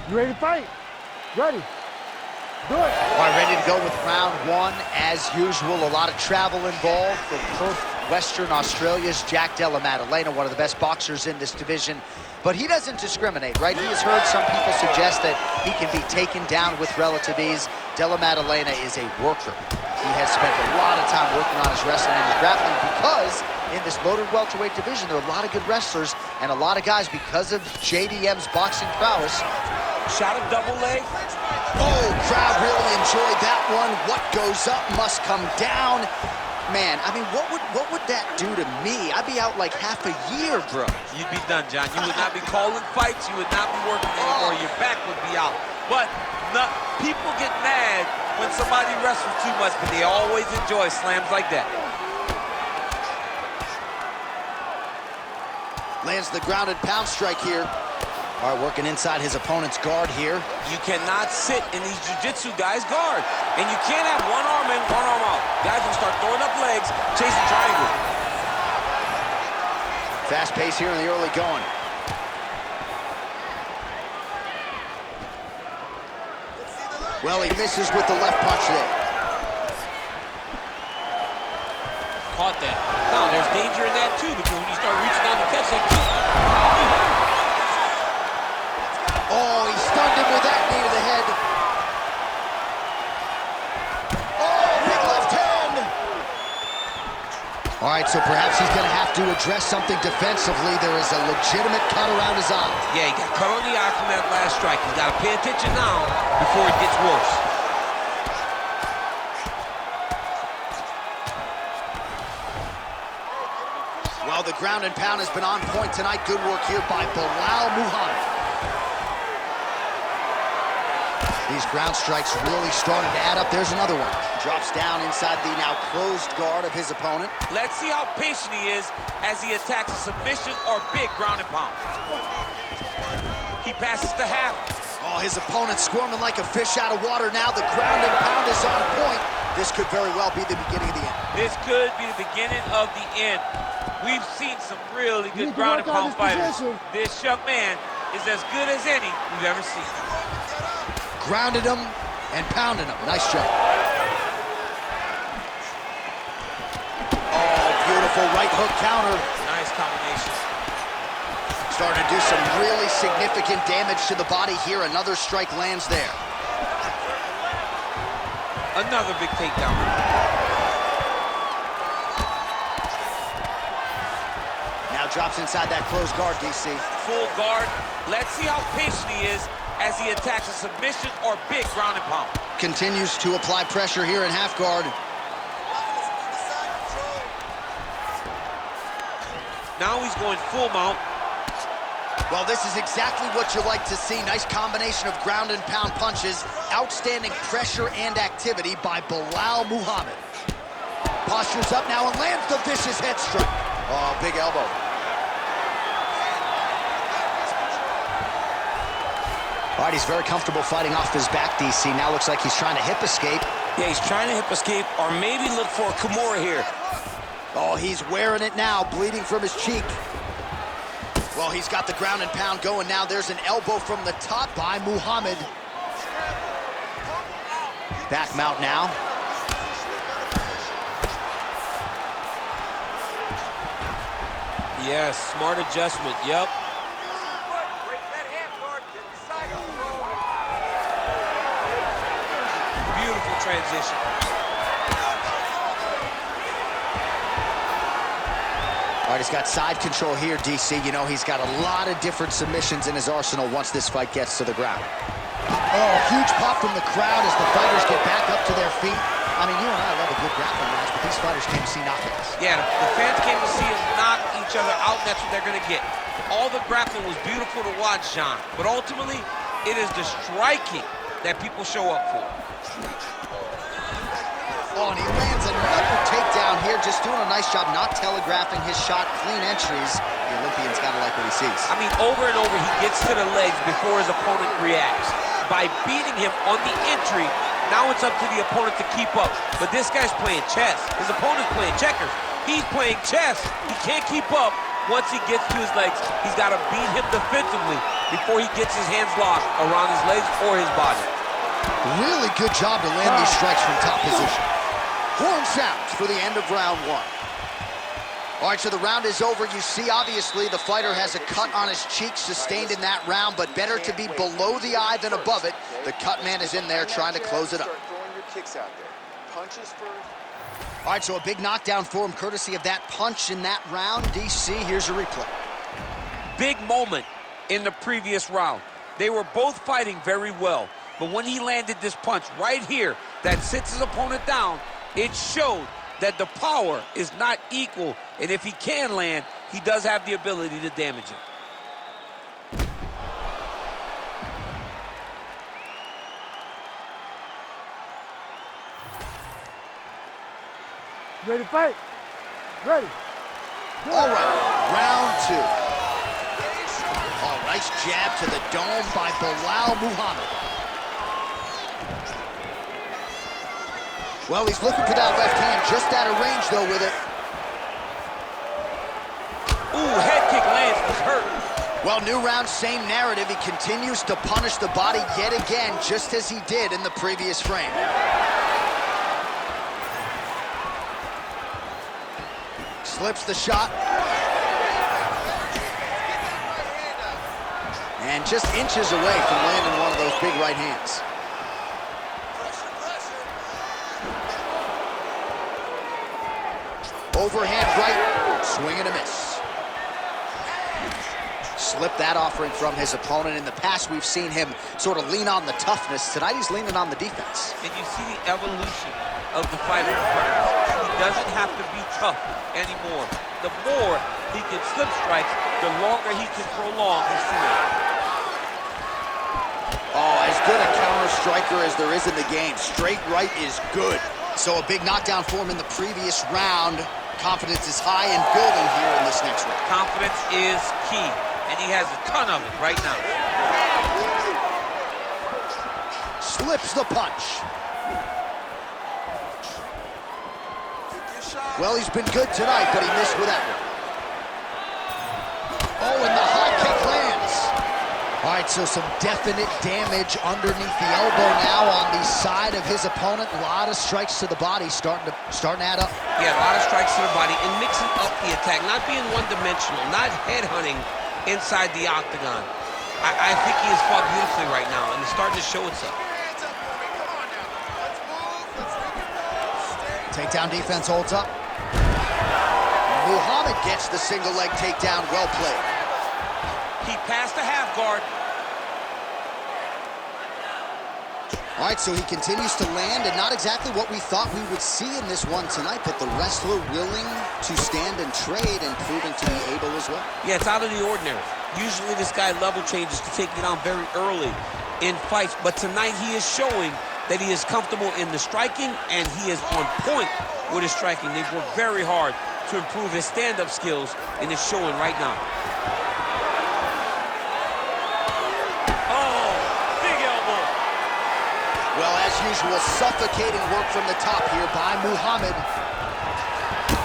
You ready to fight? Ready. Do it. All right, ready to go with round one. As usual, a lot of travel involved from Perth, Western Australia's Della, Maddalena, one of the best boxers in this division. But he doesn't discriminate, right? He has heard some people suggest that he can be taken down with relative ease. Della Maddalena is a worker. He has spent a lot of time working on his wrestling and his grappling because in this loaded welterweight division, there are a lot of good wrestlers and a lot of guys because of JDM's boxing prowess. Shot a double leg. Oh, crowd really enjoyed that one. What goes up must come down. Man, I mean, what would that do to me? I'd be out like half a year, bro. You'd be done, John. You would not be calling fights. You would not be working anymore. Your back would be out. But people get mad when somebody wrestles too much, but they always enjoy slams like that. Lands the grounded pound strike here. All right, working inside his opponent's guard here. You cannot sit in these jiu-jitsu guys' guard. And you can't have one arm in, one arm out. Guys will start throwing up legs, chasing triangle. Fast pace here in the early going. Well, he misses with the left punch there. Caught that. No, there's danger in that too, because when you start reaching down to catch that kick. Oh, he stunned him with that knee to the head. Oh, big left hand. All right, so perhaps he's going to have to address something defensively. There is a legitimate cut around his eye. Yeah, he got cut on the eye from that last strike. He's got to pay attention now before it gets worse. Well, the ground and pound has been on point tonight. Good work here by Belal Muhammad. These ground strikes really started to add up. There's another one. Drops down inside the now closed guard of his opponent. Let's see how patient he is as he attacks a submission or big ground and pound. He passes the half. Oh, his opponent squirming like a fish out of water now. The ground and pound is on point. This could very well be the beginning of the end. This could be the beginning of the end. We've seen some really good ground and pound fighters. This young man is as good as any we've ever seen. Grounded him and pounded him. Nice job. Oh, beautiful right hook counter. Nice combination. Starting to do some really significant damage to the body here. Another strike lands there. Another big takedown. Now drops inside that closed guard, DC. Full guard. Let's see how patient he is as he attacks a submission or big ground and pound. Continues to apply pressure here in half guard. Now he's going full mount. Well, this is exactly what you like to see. Nice combination of ground and pound punches. Outstanding pressure and activity by Belal Muhammad. Postures up now and lands the vicious head strike. Oh, big elbow. All right, he's very comfortable fighting off his back, DC. Now looks like he's trying to hip escape. Yeah, he's trying to hip escape or maybe look for a Kimura here. Oh, he's wearing it now, bleeding from his cheek. Well, he's got the ground and pound going now. There's an elbow from the top by Muhammad. Back mount now. Yes, smart adjustment, yep. Beautiful transition. All right, he's got side control here, DC. You know, he's got a lot of different submissions in his arsenal once this fight gets to the ground. Oh, huge pop from the crowd as the fighters get back up to their feet. I mean, you and I love a good grappling match, but these fighters came to see knockouts. Yeah, the fans came to see them knock each other out, and that's what they're going to get. All the grappling was beautiful to watch, John, but ultimately, it is the striking that people show up for. Oh, and he lands another takedown here, just doing a nice job not telegraphing his shot. Clean entries. The Olympian's got to like what he sees. I mean, over and over, he gets to the legs before his opponent reacts. By beating him on the entry, now it's up to the opponent to keep up. But this guy's playing chess. His opponent's playing checkers. He's playing chess. He can't keep up Once he gets to his legs, he's got to beat him defensively before he gets his hands locked around his legs or his body. Really good job to land these strikes from top position. Horn sounds for the end of round one. All right, so the round is over. You see, obviously, the fighter has a cut on his cheek sustained in that round, but better to be below the eye than above it. The cut man is in there trying to close it up. All right, so a big knockdown for him, courtesy of that punch in that round. DC, here's a replay. Big moment in the previous round. They were both fighting very well, but when he landed this punch right here that sits his opponent down, it showed that the power is not equal, and if he can land, he does have the ability to damage it. Ready to fight? Ready. All right, round two. Oh, nice jab to the dome by Belal Muhammad. Well, he's looking for that left hand, just out of range, though, with it. Ooh, head kick lands, was hurt. Well, new round, same narrative. He continues to punish the body yet again, just as he did in the previous frame. Slips the shot. And just inches away from landing one of those big right hands. Overhand right, swing and a miss. Slipped that offering from his opponent. In the past, we've seen him sort of lean on the toughness. Tonight, he's leaning on the defense. And you see the evolution of the fighter in front of us. He doesn't have to be tough anymore. The more he can slip strikes, the longer he can prolong his field. Oh, as good a counter striker as there is in the game. Straight right is good. So a big knockdown for him in the previous round. Confidence is high and building here in this next round. Confidence is key, and he has a ton of it right now. Slips the punch. Well, he's been good tonight, but he missed with that one. Oh, and the high kick lands. All right, so some definite damage underneath the elbow now on the side of his opponent. A lot of strikes to the body starting to add up. Yeah, a lot of strikes to the body and mixing up the attack, not being one-dimensional, not headhunting inside the octagon. I think he has fought beautifully right now, and it's starting to show itself. Takedown defense holds up. Muhammad gets the single leg takedown. Well played. He passed the half guard. All right, so he continues to land, and not exactly what we thought we would see in this one tonight, but the wrestler willing to stand and trade and proving to be able as well. Yeah, it's out of the ordinary. Usually this guy level changes to take it down very early in fights, but tonight he is showing that he is comfortable in the striking, and he is on point with his striking. They've worked very hard to improve his stand-up skills, and it's showing right now. Well, as usual, suffocating work from the top here by Muhammad.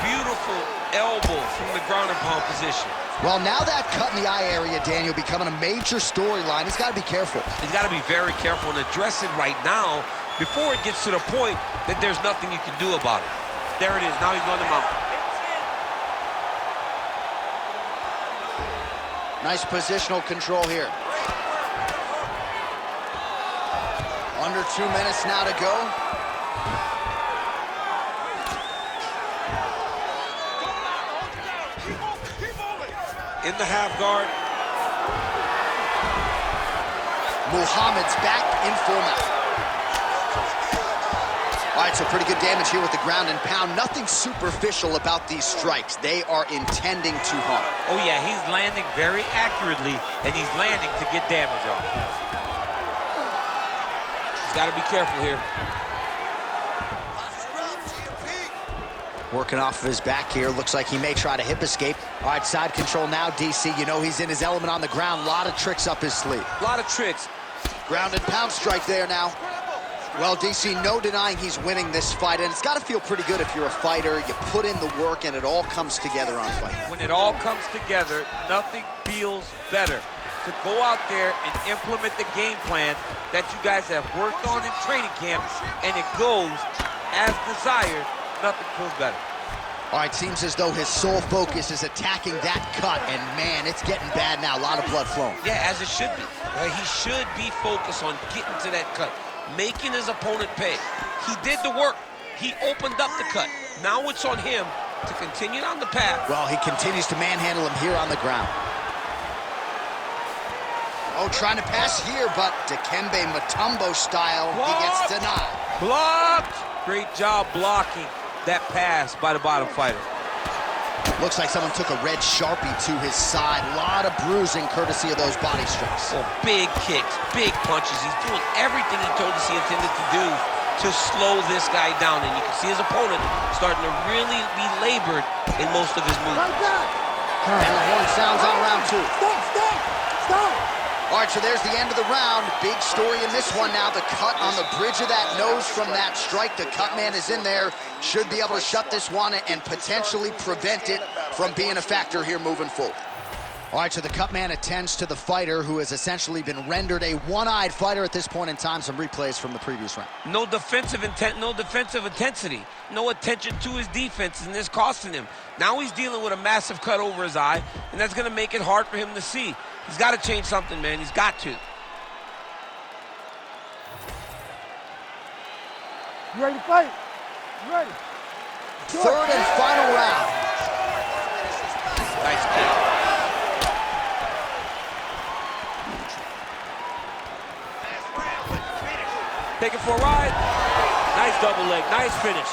Beautiful elbow from the ground and pound position. Well, now that cut in the eye area, Daniel, becoming a major storyline. He's got to be careful. He's got to be very careful and address it right now before it gets to the point that there's nothing you can do about it. There it is. Now he's on the mount. Nice positional control here. Under 2 minutes now to go. In the half guard. Muhammad's back in full mount. All right, so pretty good damage here with the ground and pound. Nothing superficial about these strikes. They are intending to harm. Oh, yeah, he's landing very accurately, and he's landing to get damage off. Got to be careful here. Working off of his back here. Looks like he may try to hip escape. All right, side control now, DC. You know he's in his element on the ground. A lot of tricks up his sleeve. A lot of tricks. Ground and pound strike there now. Well, DC, no denying he's winning this fight, and it's got to feel pretty good if you're a fighter. You put in the work, and it all comes together on fight. When it all comes together, nothing feels better. To go out there and implement the game plan that you guys have worked on in training camp, and it goes as desired, nothing feels better. All right, seems as though his sole focus is attacking that cut, and man, it's getting bad now. A lot of blood flowing. Yeah, as it should be. Right? He should be focused on getting to that cut, making his opponent pay. He did the work. He opened up the cut. Now it's on him to continue on the path. Well, he continues to manhandle him here on the ground. Oh, trying to pass here, but Dikembe Mutombo style, he gets denied. Blocked! Great job blocking that pass by the bottom fighter. Looks like someone took a red Sharpie to his side. A lot of bruising courtesy of those body strikes. Oh, big kicks, big punches. He's doing everything he told us he intended to do to slow this guy down. And you can see his opponent starting to really be labored in most of his moves. And the horn sounds on round two. Stop! All right, so there's the end of the round. Big story in this one now. The cut on the bridge of that nose from that strike. The cut man is in there. Should be able to shut this one and potentially prevent it from being a factor here moving forward. All right, so the cut man attends to the fighter who has essentially been rendered a one-eyed fighter at this point in time. Some replays from the previous round. No defensive intent, no defensive intensity, no attention to his defense, and this costing him. Now he's dealing with a massive cut over his eye, and that's going to make it hard for him to see. He's got to change something, man. He's got to. You ready to fight? You ready? Third and final round. Nice kick. Take it for a ride. Nice double leg. Nice finish.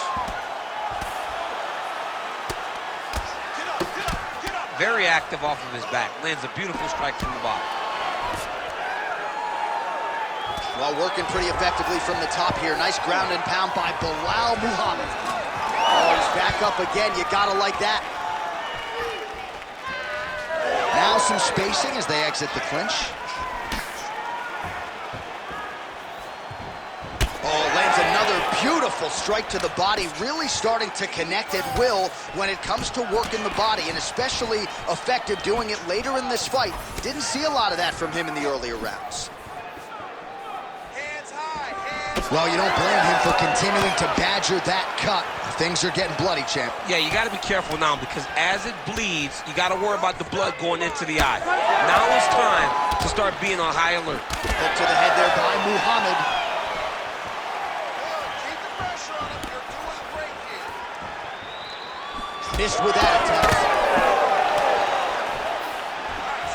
Very active off of his back. Lands a beautiful strike from the bottom. Well, working pretty effectively from the top here. Nice ground and pound by Belal Muhammad. Oh, he's back up again. You gotta like that. Now some spacing as they exit the clinch. Oh, lands another beautiful strike to the body, really starting to connect at will when it comes to working the body, and especially effective doing it later in this fight. Didn't see a lot of that from him in the earlier rounds. Hands high, hands Well, you don't blame him for continuing to badger that cut. Things are getting bloody, champ. Yeah, you got to be careful now because as it bleeds, you got to worry about the blood going into the eye. Now it's time to start being on high alert. Hook to the head there by Muhammad. keep the pressure on him. You're doing great here. Missed with that attempt.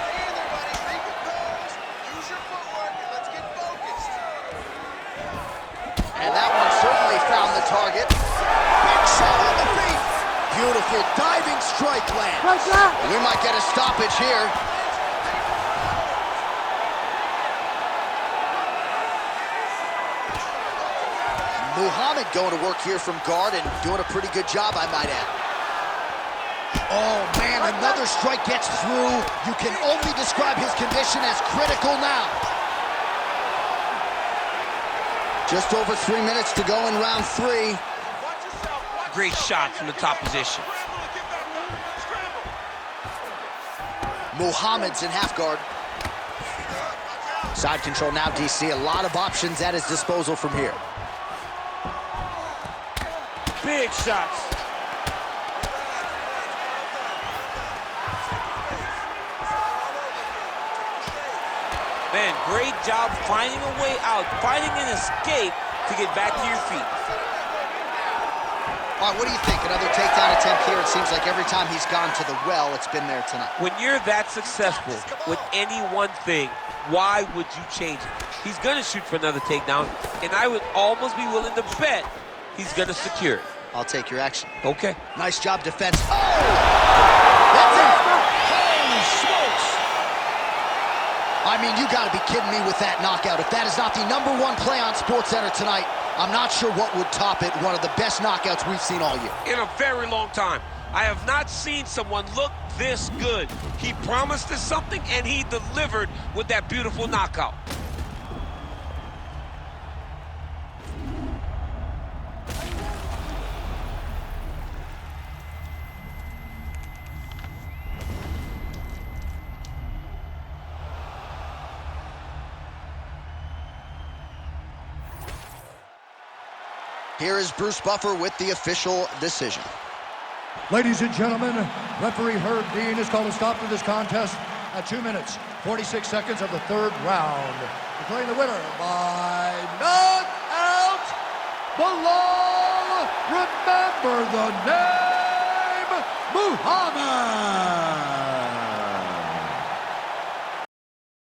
Stay in there, buddy. Be composed. Use your footwork and let's get focused. And that one certainly found the target. Big shot on the feet. Beautiful diving strike land. Right there. We might get a stoppage here. Muhammad going to work here from guard and doing a pretty good job, I might add. Oh, man, another strike gets through. You can only describe his condition as critical now. Just over 3 minutes to go in round 3. Watch yourself. Watch Great shot from the top position. scramble to get back up. Scramble. Muhammad's in half guard. Side control now, DC. A lot of options at his disposal from here. Big shots. Man, great job finding a way out, finding an escape to get back to your feet. All right, what do you think? Another takedown attempt here. It seems like every time he's gone to the well, it's been there tonight. When you're that successful with any one thing, why would you change it? He's going to shoot for another takedown, and I would almost be willing to bet he's going to secure it. I'll take your action. Okay. Nice job defense. Oh! That's it! Holy smokes! I mean, you gotta be kidding me with that knockout. If that is not the #1 play on SportsCenter tonight, I'm not sure what would top it. One of the best knockouts we've seen all year. In a very long time. I have not seen someone look this good. He promised us something, and he delivered with that beautiful knockout. Here is Bruce Buffer with the official decision. Ladies and gentlemen, referee Herb Dean has called a stop to this contest at 2 minutes, 46 seconds of the third round. Declaring the winner by knockout, Belal. Remember the name, Muhammad.